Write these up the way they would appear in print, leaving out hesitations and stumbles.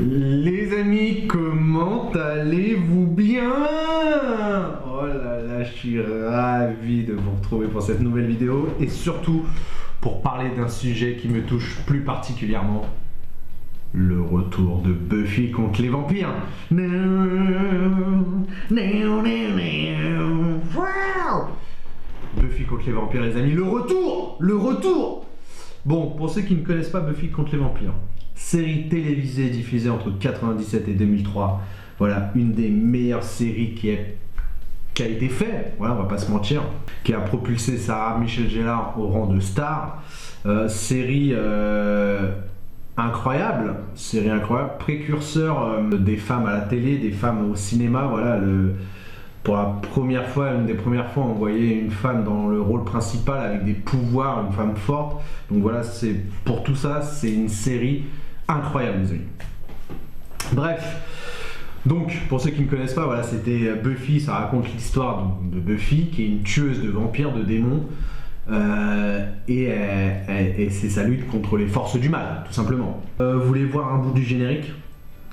Les amis, comment allez-vous bien? Oh là là, je suis ravi de vous retrouver pour cette nouvelle vidéo et surtout pour parler d'un sujet qui me touche plus particulièrement, le retour de Buffy contre les vampires. Buffy contre les vampires, les amis, le retour. Bon, pour ceux qui ne connaissent pas Buffy contre les vampires, série télévisée diffusée entre 1997 et 2003. Voilà, une des meilleures séries qui a été faite, voilà, on va pas se mentir, qui a propulsé Sarah Michelle Gellar au rang de star. Série incroyable, précurseur des femmes à la télé, des femmes au cinéma. Voilà, pour la première fois, une des premières fois, on voyait une femme dans le rôle principal avec des pouvoirs, une femme forte. Donc voilà, pour tout ça, c'est une série incroyable, les amis. Bref, donc pour ceux qui ne connaissent pas, voilà, c'était Buffy. Ça raconte l'histoire de Buffy, qui est une tueuse de vampires, de démons, et c'est sa lutte contre les forces du mal, tout simplement. Vous voulez voir un bout du générique?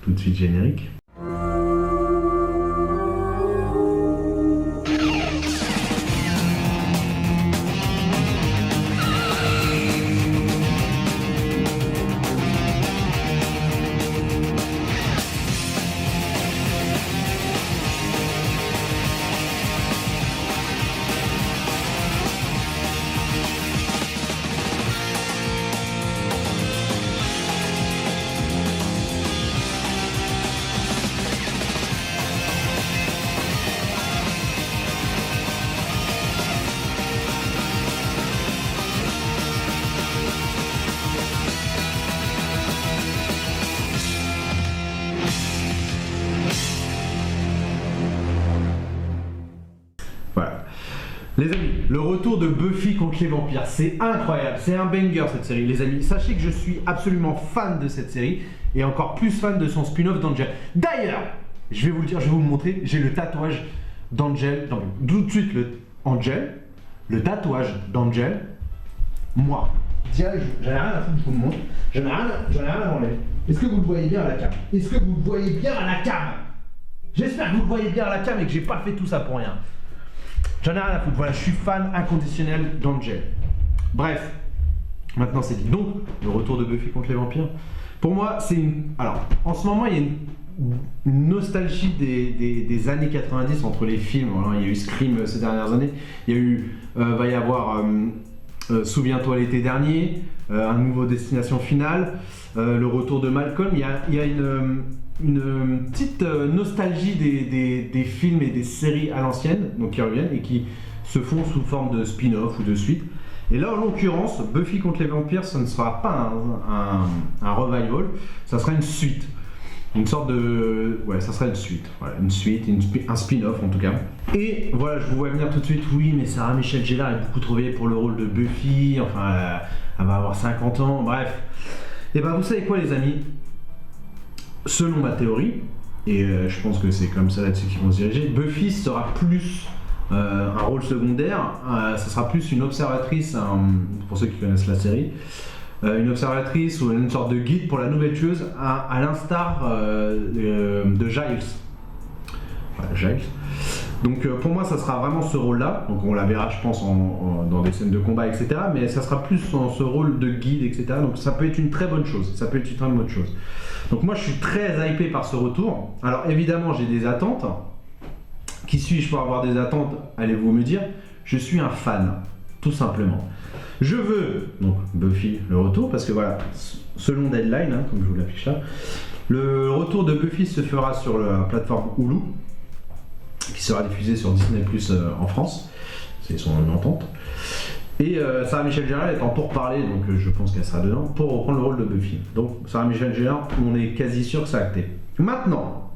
Tout de suite, générique. Les amis, le retour de Buffy contre les vampires, c'est incroyable, c'est un banger cette série. Les amis, sachez que je suis absolument fan de cette série et encore plus fan de son spin-off d'Angel. D'ailleurs, je vais vous le dire, je vais vous le montrer, j'ai le tatouage d'Angel, tout de suite le tatouage d'Angel, moi. Direct, j'en ai rien à foutre, je vous le montre, j'en ai rien à enlever. Est-ce que vous le voyez bien à la cam? Est-ce que vous le voyez bien à la cam? J'espère que vous le voyez bien à la cam et que j'ai pas fait tout ça pour rien. J'en ai rien à foutre, voilà, je suis fan inconditionnel d'Angel. Bref, maintenant c'est dit. Donc, le retour de Buffy contre les vampires, pour moi, c'est une... Alors, en ce moment, il y a une nostalgie des années 90 entre les films. Voilà, il y a eu Scream ces dernières années, il y a eu... va y avoir Souviens-toi l'été dernier, un nouveau Destination Finale, le retour de Malcolm. Il y a une petite nostalgie des films et des séries à l'ancienne, donc qui reviennent et qui se font sous forme de spin-off ou de suite. Et là, en l'occurrence, Buffy contre les vampires, ça ne sera pas un revival, ça sera une suite. Une sorte de... Ouais, ça sera une suite. Voilà, une suite, un spin-off en tout cas. Et voilà, je vous vois venir tout de suite. Oui, mais Sarah Michelle Gellar est beaucoup trop vieille pour le rôle de Buffy. Enfin, elle va avoir 50 ans. Bref. Et ben, vous savez quoi, les amis? Selon ma théorie, et je pense que c'est comme ça là-dessus qu'ils vont se diriger, Buffy sera plus un rôle secondaire. Ça sera plus une observatrice, pour ceux qui connaissent la série. Une observatrice ou une sorte de guide pour la nouvelle tueuse, à l'instar de Giles. Voilà, Giles. Donc pour moi, ça sera vraiment ce rôle-là. Donc on la verra, je pense, dans des scènes de combat, etc. Mais ça sera plus dans ce rôle de guide, etc. Donc ça peut être une très bonne chose. Donc moi, je suis très hypé par ce retour. Alors évidemment, j'ai des attentes. Qui suis-je pour avoir des attentes? Allez-vous me dire. Je suis un fan, tout simplement. Je veux, donc Buffy, le retour, parce que voilà, selon Deadline, comme je vous l'affiche là, le retour de Buffy se fera sur la plateforme Hulu, qui sera diffusée sur Disney+ en France, c'est son entente. Et Sarah Michelle Gellar est en pourparlers, donc je pense qu'elle sera dedans, pour reprendre le rôle de Buffy. Donc Sarah Michelle Gellar, on est quasi sûr que c'est acté. Maintenant,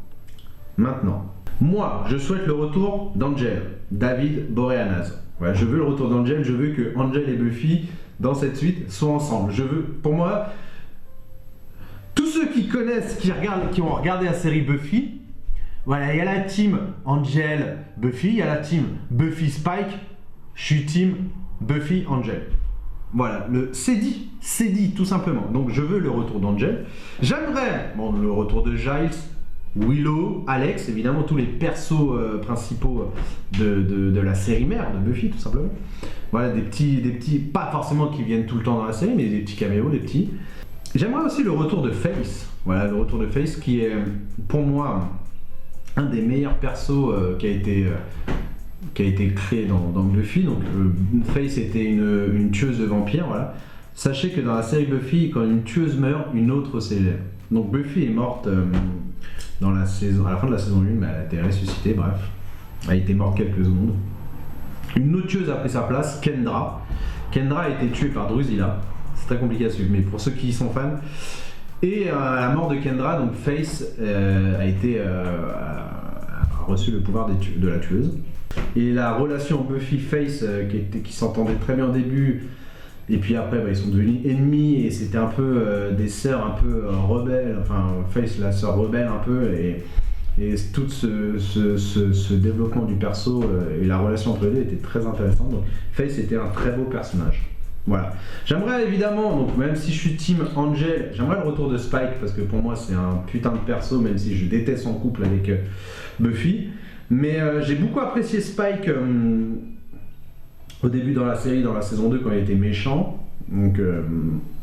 moi, je souhaite le retour d'Angel, David Boreanaz. Voilà, je veux le retour d'Angel, je veux que Angel et Buffy, dans cette suite, soient ensemble. Je veux, pour moi, tous ceux qui connaissent, qui ont regardé la série Buffy, voilà, il y a la team Angel, Buffy, il y a la team Buffy Spike, je suis team Buffy Angel. Voilà, c'est dit tout simplement. Donc je veux le retour d'Angel. J'aimerais le retour de Giles, Willow, Alex, évidemment tous les persos principaux de la série mère de Buffy tout simplement. Voilà, des petits, pas forcément qui viennent tout le temps dans la série, mais des petits caméos, des petits. J'aimerais aussi le retour de Face. Voilà, le retour de Face qui est pour moi un des meilleurs persos qui a été créé dans Buffy. Donc Face était une tueuse de vampires, voilà. Sachez que dans la série Buffy, quand une tueuse meurt, une autre s'élève. Donc Buffy est morte à la fin de la saison 1, mais elle a été ressuscitée, bref. Elle a été morte quelques secondes. Une autre tueuse a pris sa place, Kendra. Kendra a été tuée par Drusilla. C'est très compliqué à suivre, mais pour ceux qui y sont fans. Et à la mort de Kendra, donc Face a reçu le pouvoir de la tueuse. Et la relation Buffy-Face qui s'entendait très bien au début, et puis après ils sont devenus ennemis, et c'était un peu des sœurs un peu rebelles, enfin Face la sœur rebelle un peu, et tout ce développement du perso et la relation entre les deux était très intéressante. Donc Face était un très beau personnage. Voilà. J'aimerais évidemment, donc même si je suis team Angel, j'aimerais le retour de Spike parce que pour moi c'est un putain de perso, même si je déteste son couple avec Buffy. Mais j'ai beaucoup apprécié Spike au début dans la série, dans la saison 2 quand il était méchant. Donc,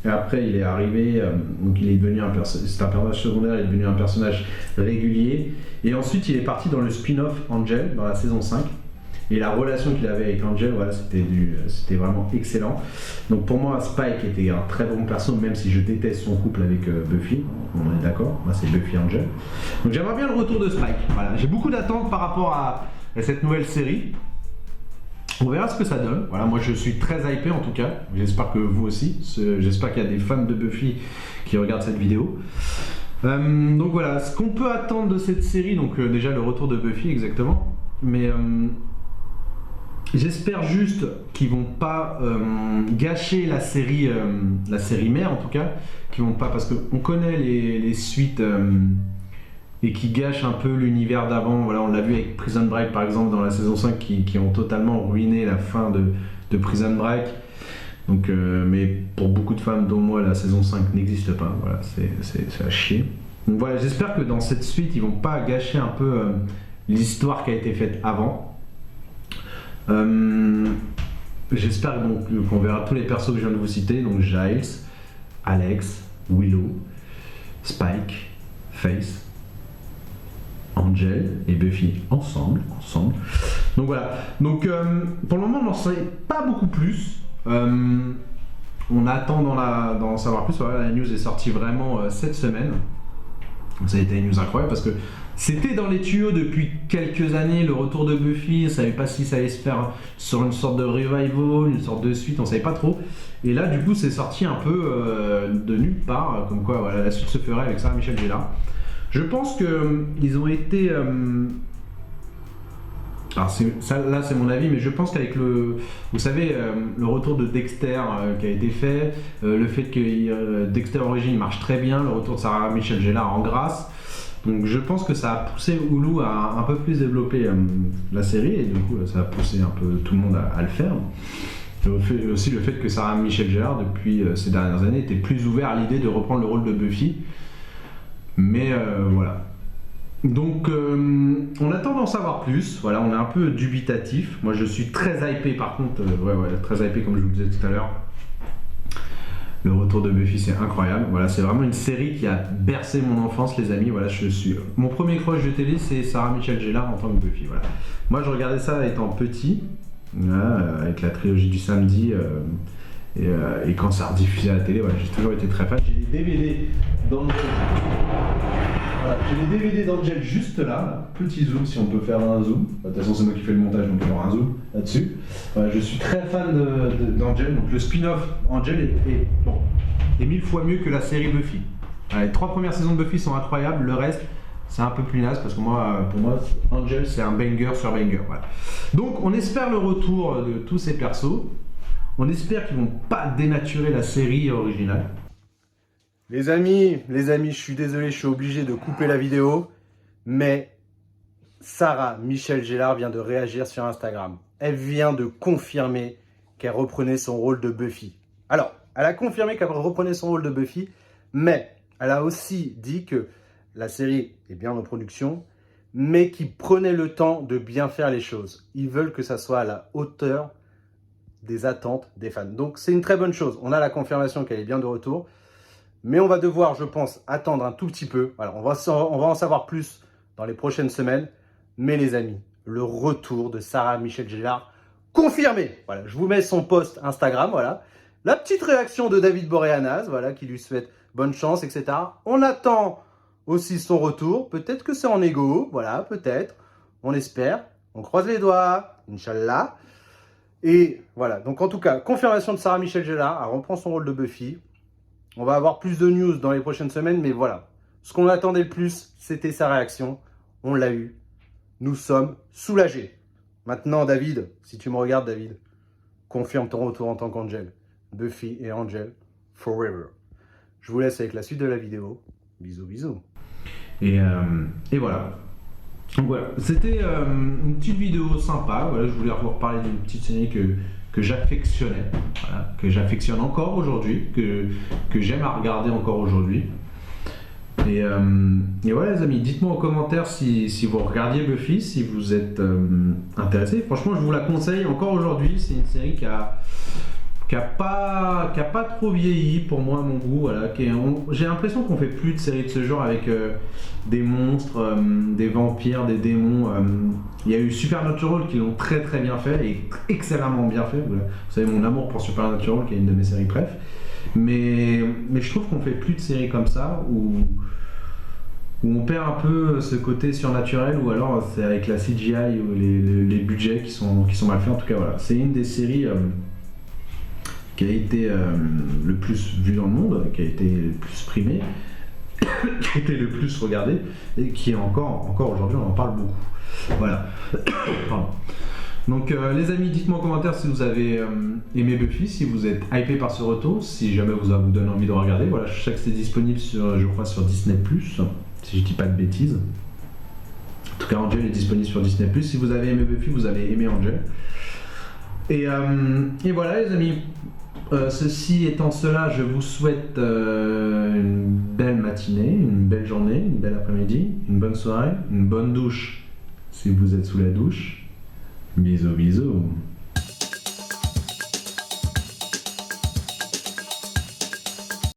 et après il est arrivé, donc il est devenu c'est un personnage secondaire, il est devenu un personnage régulier. Et ensuite il est parti dans le spin-off Angel dans la saison 5. Et la relation qu'il avait avec Angel, voilà, c'était vraiment excellent. Donc pour moi, Spike était un très bon perso, même si je déteste son couple avec Buffy. On est d'accord, moi c'est Buffy Angel. Donc j'aimerais bien le retour de Spike. Voilà, j'ai beaucoup d'attentes par rapport à cette nouvelle série. On verra ce que ça donne. Voilà, moi je suis très hypé en tout cas. J'espère que vous aussi. J'espère qu'il y a des fans de Buffy qui regardent cette vidéo. Donc voilà, ce qu'on peut attendre de cette série, donc déjà le retour de Buffy exactement. Mais j'espère juste qu'ils vont pas gâcher la série mère en tout cas, qu'ils vont pas, parce qu'on connaît les suites et qui gâchent un peu l'univers d'avant. Voilà, on l'a vu avec Prison Break par exemple dans la saison 5 qui ont totalement ruiné la fin de Prison Break. Donc, mais pour beaucoup de fans dont moi la saison 5 n'existe pas. Voilà, c'est à chier. Donc voilà, j'espère que dans cette suite ils vont pas gâcher un peu l'histoire qui a été faite avant. J'espère donc qu'on verra tous les persos que je viens de vous citer, donc Giles, Alex, Willow, Spike, Face, Angel et Buffy ensemble. Donc voilà. Donc pour le moment on n'en sait pas beaucoup plus. On attend d'en savoir plus. Voilà, la news est sortie vraiment cette semaine. Ça a été une news incroyable parce que c'était dans les tuyaux depuis quelques années, le retour de Buffy. On ne savait pas si ça allait se faire sur une sorte de revival, une sorte de suite, on ne savait pas trop. Et là, du coup, c'est sorti un peu de nulle part, comme quoi voilà, la suite se ferait avec Sarah Michelle Gellar. Je pense qu'ils ont été... Alors là, c'est mon avis, mais je pense qu'avec le retour de Dexter qui a été fait, le fait que Dexter Origins marche très bien, le retour de Sarah Michelle Gellar en grâce. Donc je pense que ça a poussé Hulu à un peu plus développer la série, et du coup ça a poussé un peu tout le monde à le faire. Et aussi le fait que Sarah Michelle Gellar depuis ces dernières années était plus ouvert à l'idée de reprendre le rôle de Buffy. Mais voilà. Donc on attend d'en savoir plus. Voilà, on est un peu dubitatif. Moi je suis très hypé par contre, très hypé comme je vous le disais tout à l'heure. Le retour de Buffy, c'est incroyable. Voilà, c'est vraiment une série qui a bercé mon enfance, les amis. Voilà, mon premier crush de télé, c'est Sarah Michelle Gellar en tant que Buffy. Voilà. Moi, je regardais ça étant petit, voilà, avec la trilogie du samedi, et quand ça rediffusait à la télé. Voilà, j'ai toujours été très fan. J'ai les DVD d'Angel. Voilà, j'ai les DVD d'Angel juste là. Petit zoom, si on peut faire un zoom. De toute façon, c'est moi qui fais le montage, donc il y aura un zoom là-dessus. Voilà, je suis très fan d'Angel. Donc le spin-off Angel est 1000 fois mieux que la série Buffy. Voilà, les 3 premières saisons de Buffy sont incroyables. Le reste, c'est un peu plus naze parce que pour moi, Angel, c'est un banger sur banger. Voilà. Donc on espère le retour de tous ces persos. On espère qu'ils vont pas dénaturer la série originale. Les amis, je suis désolé, je suis obligé de couper la vidéo, mais Sarah Michelle Gellar vient de réagir sur Instagram. Elle vient de confirmer qu'elle reprenait son rôle de Buffy. Alors, elle a confirmé qu'elle reprenait son rôle de Buffy, mais elle a aussi dit que la série est bien en production, mais qu'ils prenaient le temps de bien faire les choses. Ils veulent que ça soit à la hauteur des attentes des fans. Donc c'est une très bonne chose. On a la confirmation qu'elle est bien de retour, mais on va devoir, je pense, attendre un tout petit peu. Voilà, on va en savoir plus dans les prochaines semaines. Mais les amis, le retour de Sarah Michelle Gellar confirmé. Voilà, je vous mets son post Instagram, voilà. La petite réaction de David Boreanaz, voilà, qui lui souhaite bonne chance, etc. On attend aussi son retour. Peut-être que c'est en égo, voilà, peut-être. On espère. On croise les doigts, Inch'Allah. Et voilà, donc en tout cas, confirmation de Sarah Michelle Gellar. Elle reprend son rôle de Buffy. On va avoir plus de news dans les prochaines semaines, mais voilà. Ce qu'on attendait le plus, c'était sa réaction. On l'a eu. Nous sommes soulagés. Maintenant, David, si tu me regardes, David, confirme ton retour en tant qu'Angel. Buffy et Angel, forever. Je vous laisse avec la suite de la vidéo. Bisous, bisous. Et voilà. Donc voilà, c'était une petite vidéo sympa. Voilà, je voulais vous reparler d'une petite série que j'affectionnais, voilà, que j'affectionne encore aujourd'hui, que j'aime à regarder encore aujourd'hui. Et voilà les amis, dites-moi en commentaire si vous regardiez Buffy, si vous êtes intéressés. Franchement, je vous la conseille encore aujourd'hui. C'est une série qui a pas trop vieilli pour moi à mon goût. Voilà, j'ai l'impression qu'on fait plus de séries de ce genre avec des monstres, des vampires, des démons. Il y a eu Supernatural qui l'ont très très bien fait et excellemment bien fait. Voilà. Vous savez mon amour pour Supernatural qui est une de mes séries préf. Mais je trouve qu'on fait plus de séries comme ça où on perd un peu ce côté surnaturel, ou alors c'est avec la CGI ou les budgets qui sont mal faits. En tout cas voilà, c'est une des séries qui a été le plus vue dans le monde, qui a été le plus primée, qui a été le plus regardée, et qui est encore aujourd'hui on en parle beaucoup. Voilà. Pardon. Donc les amis, dites-moi en commentaire si vous avez aimé Buffy, si vous êtes hypé par ce retour, si jamais vous donne envie de regarder. Voilà, je sais que c'est disponible je crois sur Disney+, si je dis pas de bêtises. En tout cas, Angel est disponible sur Disney+. Si vous avez aimé Buffy, vous avez aimé Angel. Et voilà les amis. Ceci étant cela, je vous souhaite une belle matinée, une belle journée, une belle après-midi, une bonne soirée, une bonne douche si vous êtes sous la douche. Bisous, bisous.